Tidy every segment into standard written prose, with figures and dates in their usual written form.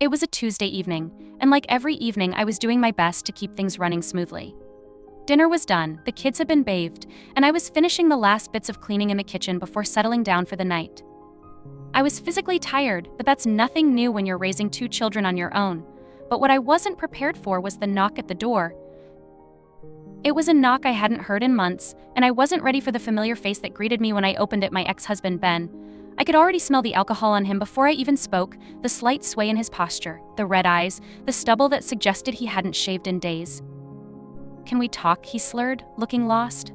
It was a Tuesday evening, and like every evening, I was doing my best to keep things running smoothly. Dinner was done, the kids had been bathed, and I was finishing the last bits of cleaning in the kitchen before settling down for the night. I was physically tired, but that's nothing new when you're raising two children on your own. But what I wasn't prepared for was the knock at the door. It was a knock I hadn't heard in months, and I wasn't ready for the familiar face that greeted me when I opened it, my ex-husband Ben. I could already smell the alcohol on him before I even spoke, the slight sway in his posture, the red eyes, the stubble that suggested he hadn't shaved in days. "Can we talk?" he slurred, looking lost.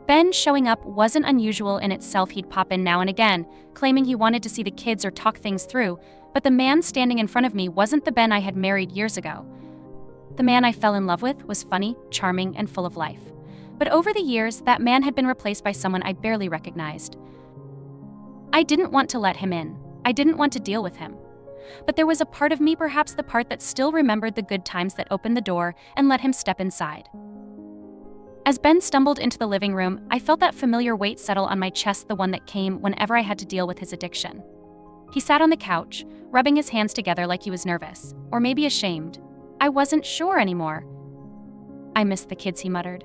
Ben showing up wasn't unusual in itself. He'd pop in now and again, claiming he wanted to see the kids or talk things through, but the man standing in front of me wasn't the Ben I had married years ago. The man I fell in love with was funny, charming, and full of life. But over the years, that man had been replaced by someone I barely recognized. I didn't want to let him in. I didn't want to deal with him. But there was a part of me, perhaps the part that still remembered the good times, that opened the door and let him step inside. As Ben stumbled into the living room, I felt that familiar weight settle on my chest, the one that came whenever I had to deal with his addiction. He sat on the couch, rubbing his hands together like he was nervous, or maybe ashamed. I wasn't sure anymore. "I miss the kids," he muttered.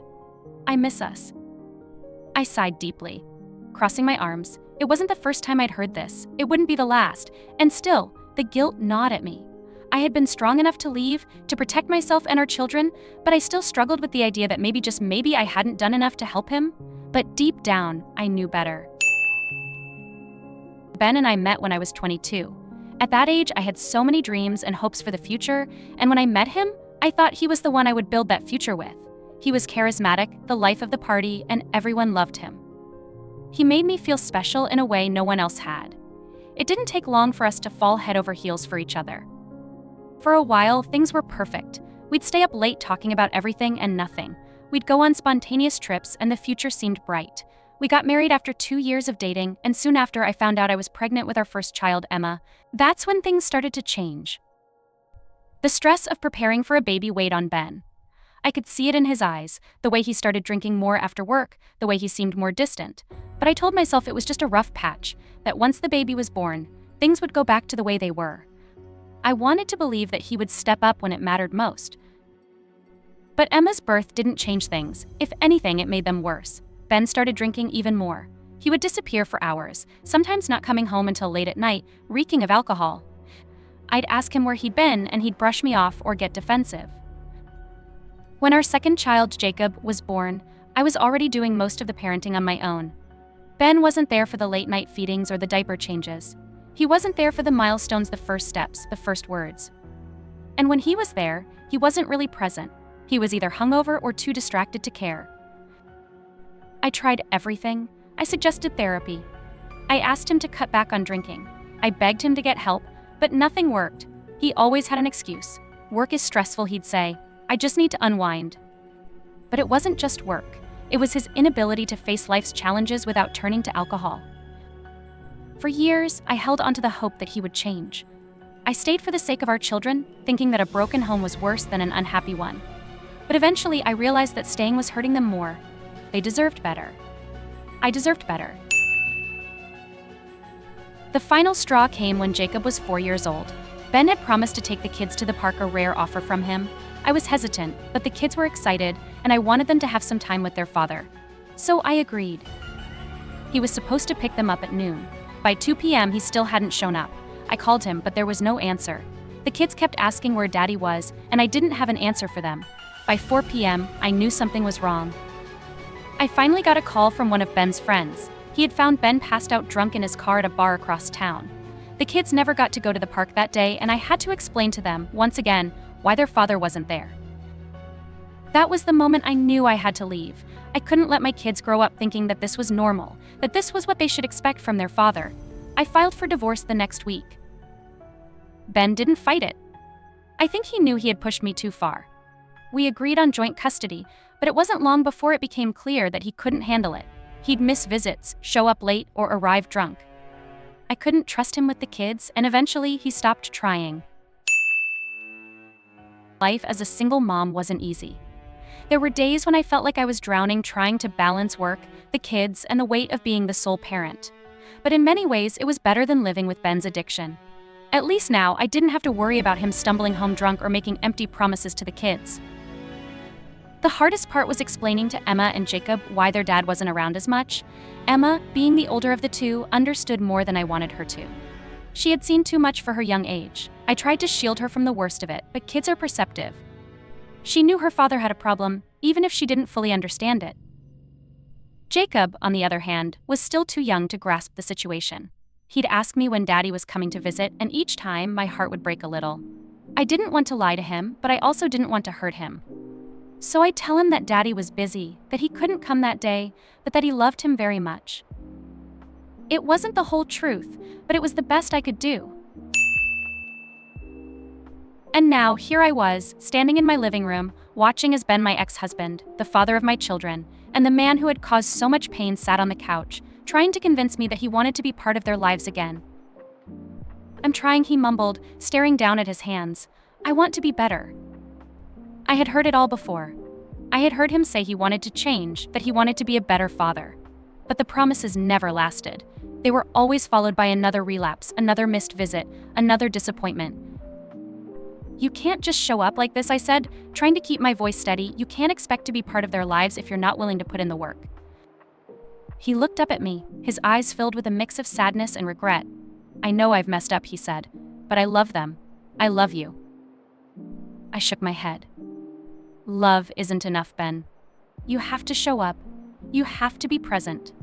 "I miss us." I sighed deeply, crossing my arms. It wasn't the first time I'd heard this. It wouldn't be the last. And still, the guilt gnawed at me. I had been strong enough to leave, to protect myself and our children, but I still struggled with the idea that maybe, just maybe, I hadn't done enough to help him. But deep down, I knew better. Ben and I met when I was 22. At that age, I had so many dreams and hopes for the future, and when I met him, I thought he was the one I would build that future with. He was charismatic, the life of the party, and everyone loved him. He made me feel special in a way no one else had. It didn't take long for us to fall head over heels for each other. For a while, things were perfect. We'd stay up late talking about everything and nothing. We'd go on spontaneous trips, and the future seemed bright. We got married after 2 years of dating, and soon after I found out I was pregnant with our first child, Emma. That's when things started to change. The stress of preparing for a baby weighed on Ben. I could see it in his eyes, the way he started drinking more after work, the way he seemed more distant. But I told myself it was just a rough patch, that once the baby was born, things would go back to the way they were. I wanted to believe that he would step up when it mattered most. But Emma's birth didn't change things. If anything, it made them worse. Ben started drinking even more. He would disappear for hours, sometimes not coming home until late at night, reeking of alcohol. I'd ask him where he'd been, and he'd brush me off or get defensive. When our second child, Jacob, was born, I was already doing most of the parenting on my own. Ben wasn't there for the late-night feedings or the diaper changes. He wasn't there for the milestones, the first steps, the first words. And when he was there, he wasn't really present. He was either hungover or too distracted to care. I tried everything. I suggested therapy. I asked him to cut back on drinking. I begged him to get help, but nothing worked. He always had an excuse. "Work is stressful," he'd say. "I just need to unwind." But it wasn't just work. It was his inability to face life's challenges without turning to alcohol. For years, I held onto the hope that he would change. I stayed for the sake of our children, thinking that a broken home was worse than an unhappy one. But eventually, I realized that staying was hurting them more. They deserved better. I deserved better. The final straw came when Jacob was 4 years old. Ben had promised to take the kids to the park, a rare offer from him. I was hesitant, but the kids were excited, and I wanted them to have some time with their father. So I agreed. He was supposed to pick them up at noon. By 2 p.m., he still hadn't shown up. I called him, but there was no answer. The kids kept asking where Daddy was, and I didn't have an answer for them. By 4 p.m., I knew something was wrong. I finally got a call from one of Ben's friends. He had found Ben passed out drunk in his car at a bar across town. The kids never got to go to the park that day, and I had to explain to them, once again, why their father wasn't there. That was the moment I knew I had to leave. I couldn't let my kids grow up thinking that this was normal, that this was what they should expect from their father. I filed for divorce the next week. Ben didn't fight it. I think he knew he had pushed me too far. We agreed on joint custody, but it wasn't long before it became clear that he couldn't handle it. He'd miss visits, show up late, or arrive drunk. I couldn't trust him with the kids, and eventually he stopped trying. Life as a single mom wasn't easy. There were days when I felt like I was drowning trying to balance work, the kids, and the weight of being the sole parent. But in many ways, it was better than living with Ben's addiction. At least now, I didn't have to worry about him stumbling home drunk or making empty promises to the kids. The hardest part was explaining to Emma and Jacob why their dad wasn't around as much. Emma, being the older of the two, understood more than I wanted her to. She had seen too much for her young age. I tried to shield her from the worst of it, but kids are perceptive. She knew her father had a problem, even if she didn't fully understand it. Jacob, on the other hand, was still too young to grasp the situation. He'd ask me when Daddy was coming to visit, and each time my heart would break a little. I didn't want to lie to him, but I also didn't want to hurt him. So I'd tell him that Daddy was busy, that he couldn't come that day, but that he loved him very much. It wasn't the whole truth, but it was the best I could do. And now, here I was, standing in my living room, watching as Ben, my ex-husband, the father of my children, and the man who had caused so much pain sat on the couch, trying to convince me that he wanted to be part of their lives again. "I'm trying," he mumbled, staring down at his hands. "I want to be better." I had heard it all before. I had heard him say he wanted to change, that he wanted to be a better father. But the promises never lasted. They were always followed by another relapse, another missed visit, another disappointment. "You can't just show up like this," I said, trying to keep my voice steady. "You can't expect to be part of their lives if you're not willing to put in the work." He looked up at me, his eyes filled with a mix of sadness and regret. "I know I've messed up," he said, "but I love them. I love you." I shook my head. "Love isn't enough, Ben. You have to show up. You have to be present."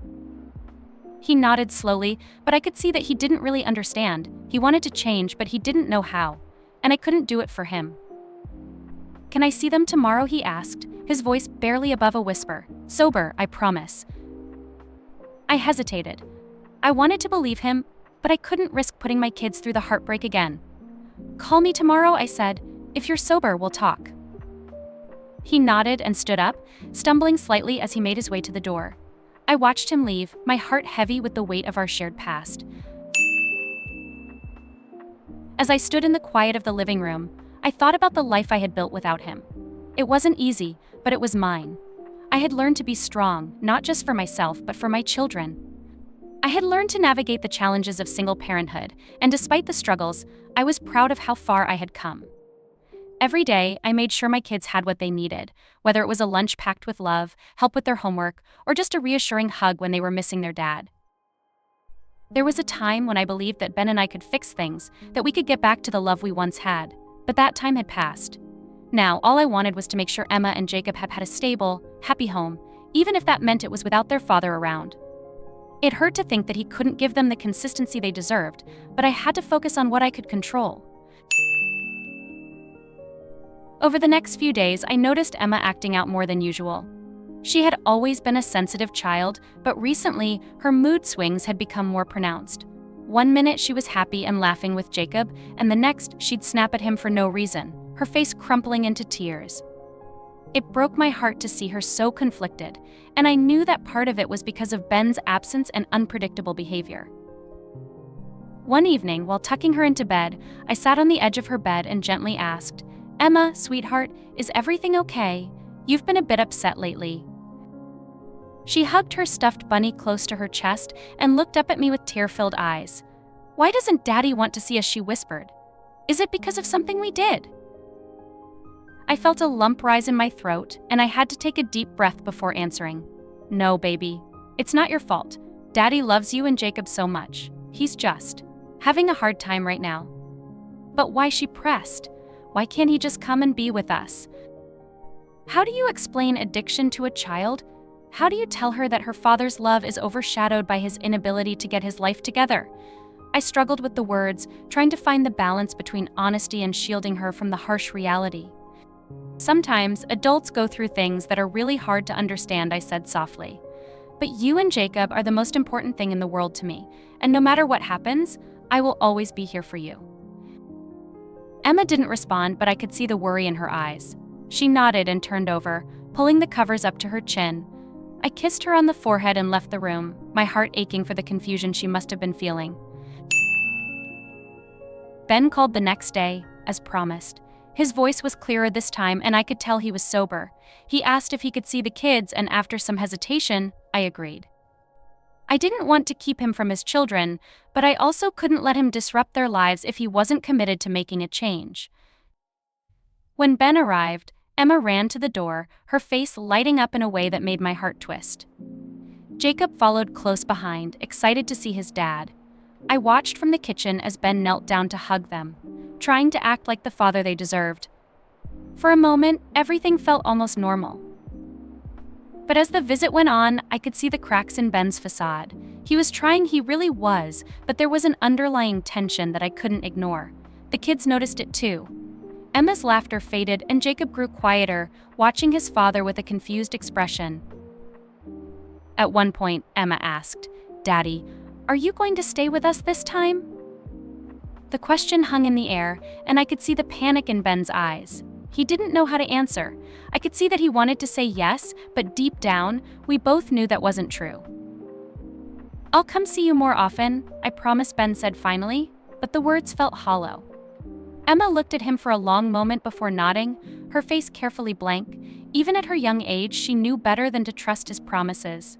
He nodded slowly, but I could see that he didn't really understand. He wanted to change, but he didn't know how. And I couldn't do it for him. "Can I see them tomorrow?" he asked, his voice barely above a whisper. "Sober, I promise." I hesitated. I wanted to believe him, but I couldn't risk putting my kids through the heartbreak again. "Call me tomorrow," I said. "If you're sober, we'll talk." He nodded and stood up, stumbling slightly as he made his way to the door. I watched him leave, my heart heavy with the weight of our shared past. As I stood in the quiet of the living room, I thought about the life I had built without him. It wasn't easy, but it was mine. I had learned to be strong, not just for myself, but for my children. I had learned to navigate the challenges of single parenthood, and despite the struggles, I was proud of how far I had come. Every day, I made sure my kids had what they needed, whether it was a lunch packed with love, help with their homework, or just a reassuring hug when they were missing their dad. There was a time when I believed that Ben and I could fix things, that we could get back to the love we once had, but that time had passed. Now, all I wanted was to make sure Emma and Jacob had a stable, happy home, even if that meant it was without their father around. It hurt to think that he couldn't give them the consistency they deserved, but I had to focus on what I could control. Over the next few days, I noticed Emma acting out more than usual. She had always been a sensitive child, but recently, her mood swings had become more pronounced. One minute she was happy and laughing with Jacob, and the next she'd snap at him for no reason, her face crumpling into tears. It broke my heart to see her so conflicted, and I knew that part of it was because of Ben's absence and unpredictable behavior. One evening, while tucking her into bed, I sat on the edge of her bed and gently asked, "Emma, sweetheart, is everything okay? You've been a bit upset lately." She hugged her stuffed bunny close to her chest and looked up at me with tear-filled eyes. "Why doesn't Daddy want to see us?" she whispered. "Is it because of something we did?" I felt a lump rise in my throat, and I had to take a deep breath before answering. "No, baby. It's not your fault. Daddy loves you and Jacob so much. He's just having a hard time right now." "But why?" she pressed. "Why can't he just come and be with us?" How do you explain addiction to a child? How do you tell her that her father's love is overshadowed by his inability to get his life together? I struggled with the words, trying to find the balance between honesty and shielding her from the harsh reality. "Sometimes, adults go through things that are really hard to understand," I said softly. "But you and Jacob are the most important thing in the world to me, and no matter what happens, I will always be here for you." Emma didn't respond, but I could see the worry in her eyes. She nodded and turned over, pulling the covers up to her chin. I kissed her on the forehead and left the room, my heart aching for the confusion she must have been feeling. Ben called the next day, as promised. His voice was clearer this time, and I could tell he was sober. He asked if he could see the kids, and after some hesitation, I agreed. I didn't want to keep him from his children, but I also couldn't let him disrupt their lives if he wasn't committed to making a change. When Ben arrived, Emma ran to the door, her face lighting up in a way that made my heart twist. Jacob followed close behind, excited to see his dad. I watched from the kitchen as Ben knelt down to hug them, trying to act like the father they deserved. For a moment, everything felt almost normal. But as the visit went on, I could see the cracks in Ben's facade. He was trying, he really was, but there was an underlying tension that I couldn't ignore. The kids noticed it too. Emma's laughter faded and Jacob grew quieter, watching his father with a confused expression. At one point, Emma asked, "Daddy, are you going to stay with us this time?" The question hung in the air, and I could see the panic in Ben's eyes. He didn't know how to answer. I could see that he wanted to say yes, but deep down, we both knew that wasn't true. "I'll come see you more often," I promised, Ben said finally, but the words felt hollow. Emma looked at him for a long moment before nodding, her face carefully blank. Even at her young age, she knew better than to trust his promises.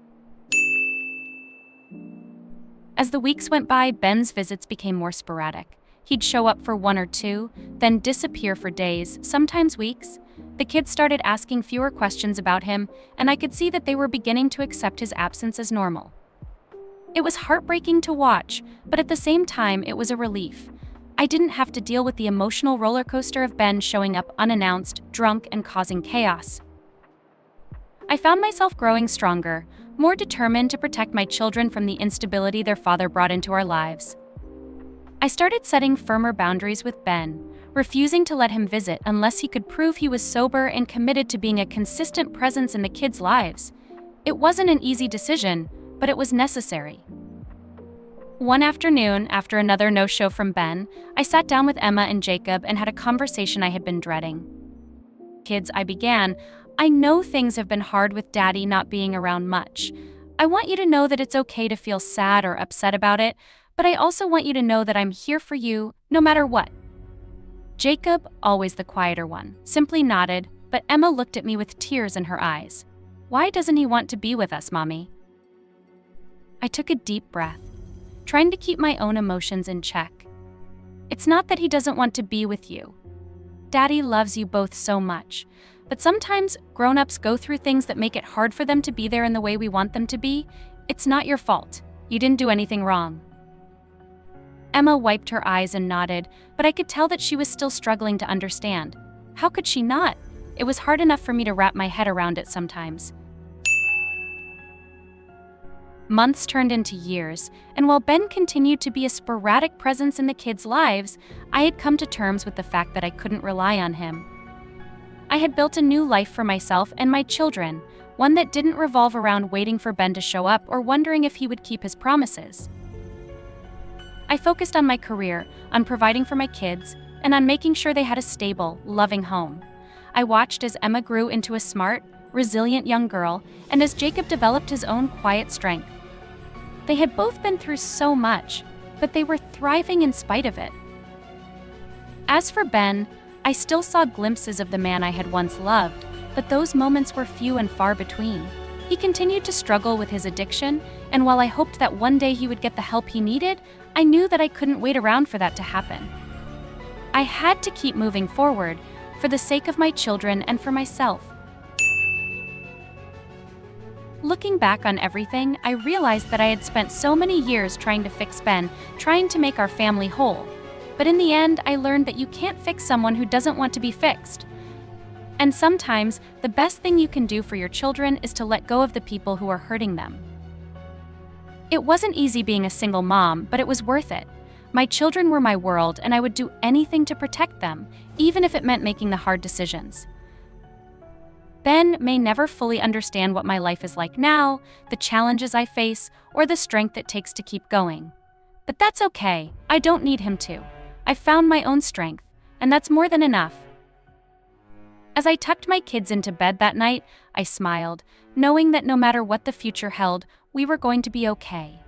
As the weeks went by, Ben's visits became more sporadic. He'd show up for 1 or 2, then disappear for days, sometimes weeks. The kids started asking fewer questions about him, and I could see that they were beginning to accept his absence as normal. It was heartbreaking to watch, but at the same time, it was a relief. I didn't have to deal with the emotional roller coaster of Ben showing up unannounced, drunk, and causing chaos. I found myself growing stronger, more determined to protect my children from the instability their father brought into our lives. I started setting firmer boundaries with Ben, refusing to let him visit unless he could prove he was sober and committed to being a consistent presence in the kids' lives. It wasn't an easy decision, but it was necessary. One afternoon, after another no-show from Ben, I sat down with Emma and Jacob and had a conversation I had been dreading. "Kids," I began, "I know things have been hard with Daddy not being around much. I want you to know that it's okay to feel sad or upset about it, but I also want you to know that I'm here for you, no matter what." Jacob, always the quieter one, simply nodded, but Emma looked at me with tears in her eyes. "Why doesn't he want to be with us, Mommy?" I took a deep breath, trying to keep my own emotions in check. "It's not that he doesn't want to be with you. Daddy loves you both so much, but sometimes grown-ups go through things that make it hard for them to be there in the way we want them to be. It's not your fault. You didn't do anything wrong." Emma wiped her eyes and nodded, but I could tell that she was still struggling to understand. How could she not? It was hard enough for me to wrap my head around it sometimes. Months turned into years, and while Ben continued to be a sporadic presence in the kids' lives, I had come to terms with the fact that I couldn't rely on him. I had built a new life for myself and my children, one that didn't revolve around waiting for Ben to show up or wondering if he would keep his promises. I focused on my career, on providing for my kids, and on making sure they had a stable, loving home. I watched as Emma grew into a smart, resilient young girl, and as Jacob developed his own quiet strength. They had both been through so much, but they were thriving in spite of it. As for Ben, I still saw glimpses of the man I had once loved, but those moments were few and far between. He continued to struggle with his addiction, and while I hoped that one day he would get the help he needed, I knew that I couldn't wait around for that to happen. I had to keep moving forward, for the sake of my children and for myself. Looking back on everything, I realized that I had spent so many years trying to fix Ben, trying to make our family whole. But in the end, I learned that you can't fix someone who doesn't want to be fixed. And sometimes, the best thing you can do for your children is to let go of the people who are hurting them. It wasn't easy being a single mom, but it was worth it. My children were my world, and I would do anything to protect them, even if it meant making the hard decisions. Ben may never fully understand what my life is like now, the challenges I face, or the strength it takes to keep going. But that's okay. I don't need him to. I've found my own strength, and that's more than enough. As I tucked my kids into bed that night, I smiled, knowing that no matter what the future held, we were going to be okay.